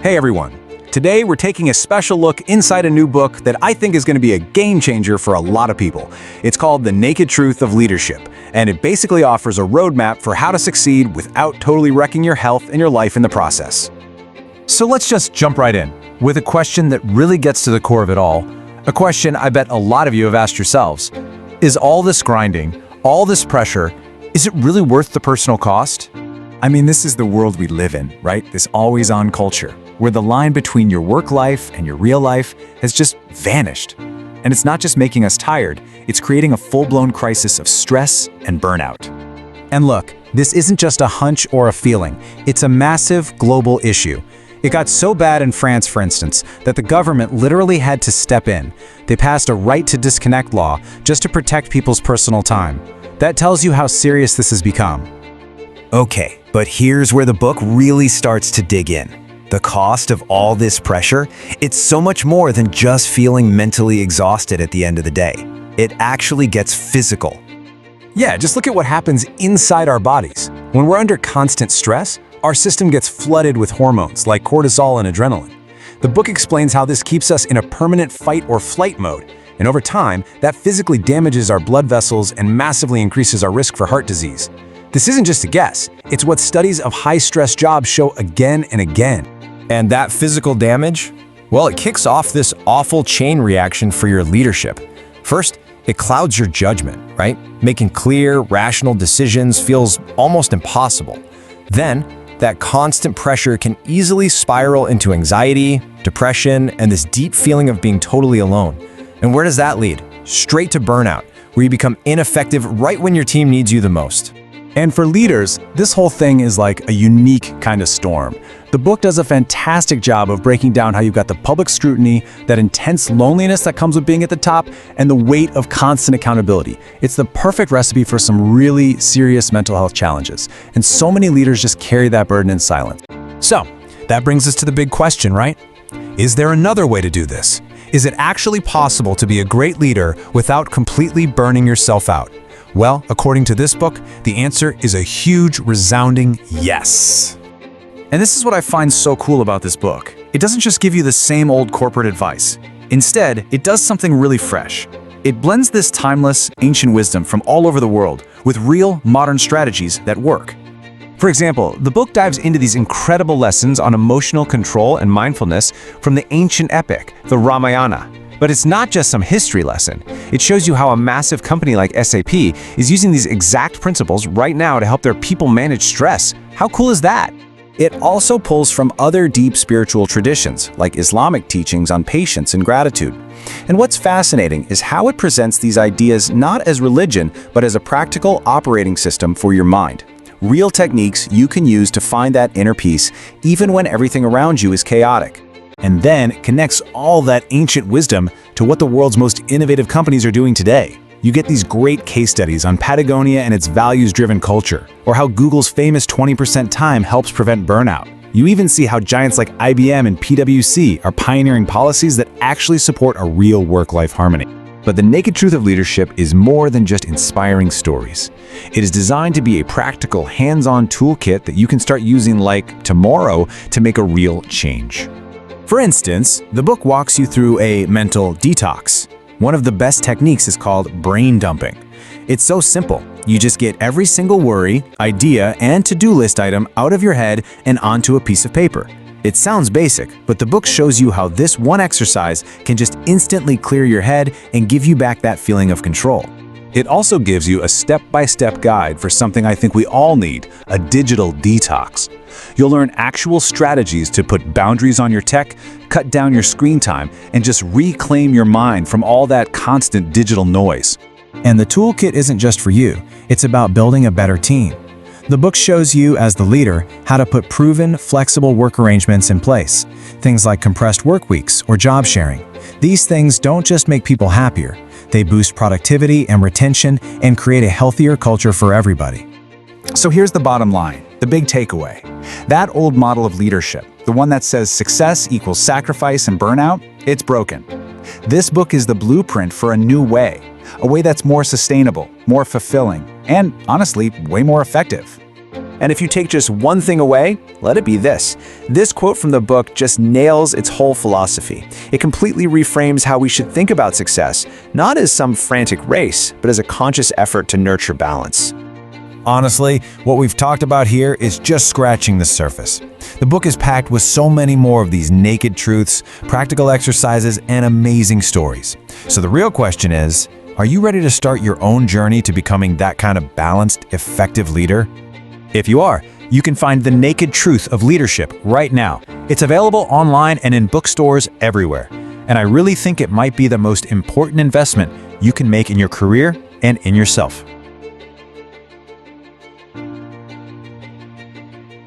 Hey everyone! Today we're taking a special look inside a new book that I think is going to be a game changer for a lot of people. It's called The Naked Truth of Leadership, and it basically offers a roadmap for how to succeed without totally wrecking your health and your life in the process. So let's just jump right in with a question that really gets to the core of it all. A question I bet a lot of you have asked yourselves. Is all this grinding, all this pressure, is it really worth the personal cost? I mean, this is the world we live in, right? This always-on culture, where the line between your work life and your real life has just vanished. And it's not just making us tired, it's creating a full-blown crisis of stress and burnout. And look, this isn't just a hunch or a feeling, it's a massive global issue. It got so bad in France, for instance, that the government literally had to step in. They passed a right to disconnect law just to protect people's personal time. That tells you how serious this has become. Okay, but here's where the book really starts to dig in. The cost of all this pressure, it's so much more than just feeling mentally exhausted at the end of the day. It actually gets physical. Yeah, just look at what happens inside our bodies. When we're under constant stress, our system gets flooded with hormones like cortisol and adrenaline. The book explains how this keeps us in a permanent fight or flight mode, and over time, that physically damages our blood vessels and massively increases our risk for heart disease. This isn't just a guess, it's what studies of high-stress jobs show again and again. And that physical damage? Well, it kicks off this awful chain reaction for your leadership. First, it clouds your judgment, right? Making clear, rational decisions feels almost impossible. Then, that constant pressure can easily spiral into anxiety, depression, and this deep feeling of being totally alone. And where does that lead? Straight to burnout, where you become ineffective right when your team needs you the most. And for leaders, this whole thing is like a unique kind of storm. The book does a fantastic job of breaking down how you've got the public scrutiny, that intense loneliness that comes with being at the top, and the weight of constant accountability. It's the perfect recipe for some really serious mental health challenges. And so many leaders just carry that burden in silence. So, that brings us to the big question, right? Is there another way to do this? Is it actually possible to be a great leader without completely burning yourself out? Well, according to this book, the answer is a huge, resounding yes. And this is what I find so cool about this book. It doesn't just give you the same old corporate advice. Instead, it does something really fresh. It blends this timeless, ancient wisdom from all over the world with real, modern strategies that work. For example, the book dives into these incredible lessons on emotional control and mindfulness from the ancient epic, the Ramayana. But it's not just some history lesson. It shows you how a massive company like SAP is using these exact principles right now to help their people manage stress. How cool is that? It also pulls from other deep spiritual traditions, like Islamic teachings on patience and gratitude. And what's fascinating is how it presents these ideas not as religion, but as a practical operating system for your mind. Real techniques you can use to find that inner peace, even when everything around you is chaotic. And then connects all that ancient wisdom to what the world's most innovative companies are doing today. You get these great case studies on Patagonia and its values-driven culture, or how Google's famous 20% time helps prevent burnout. You even see how giants like IBM and PwC are pioneering policies that actually support a real work-life harmony. But the naked truth of leadership is more than just inspiring stories. It is designed to be a practical, hands-on toolkit that you can start using like tomorrow to make a real change. For instance, the book walks you through a mental detox. One of the best techniques is called brain dumping. It's so simple. You just get every single worry, idea, and to-do list item out of your head and onto a piece of paper. It sounds basic, but the book shows you how this one exercise can just instantly clear your head and give you back that feeling of control. It also gives you a step-by-step guide for something I think we all need, a digital detox. You'll learn actual strategies to put boundaries on your tech, cut down your screen time, and just reclaim your mind from all that constant digital noise. And the toolkit isn't just for you, it's about building a better team. The book shows you, as the leader, how to put proven, flexible work arrangements in place. Things like compressed work weeks or job sharing. These things don't just make people happier, they boost productivity and retention and create a healthier culture for everybody. So here's the bottom line, the big takeaway. That old model of leadership, the one that says success equals sacrifice and burnout, it's broken. This book is the blueprint for a new way, a way that's more sustainable, more fulfilling, and honestly, way more effective. And if you take just one thing away, let it be this. This quote from the book just nails its whole philosophy. It completely reframes how we should think about success, not as some frantic race, but as a conscious effort to nurture balance. Honestly, what we've talked about here is just scratching the surface. The book is packed with so many more of these naked truths, practical exercises, and amazing stories. So the real question is, are you ready to start your own journey to becoming that kind of balanced, effective leader? If you are, you can find The Naked Truth of Leadership right now. It's available online and in bookstores everywhere. And I really think it might be the most important investment you can make in your career and in yourself.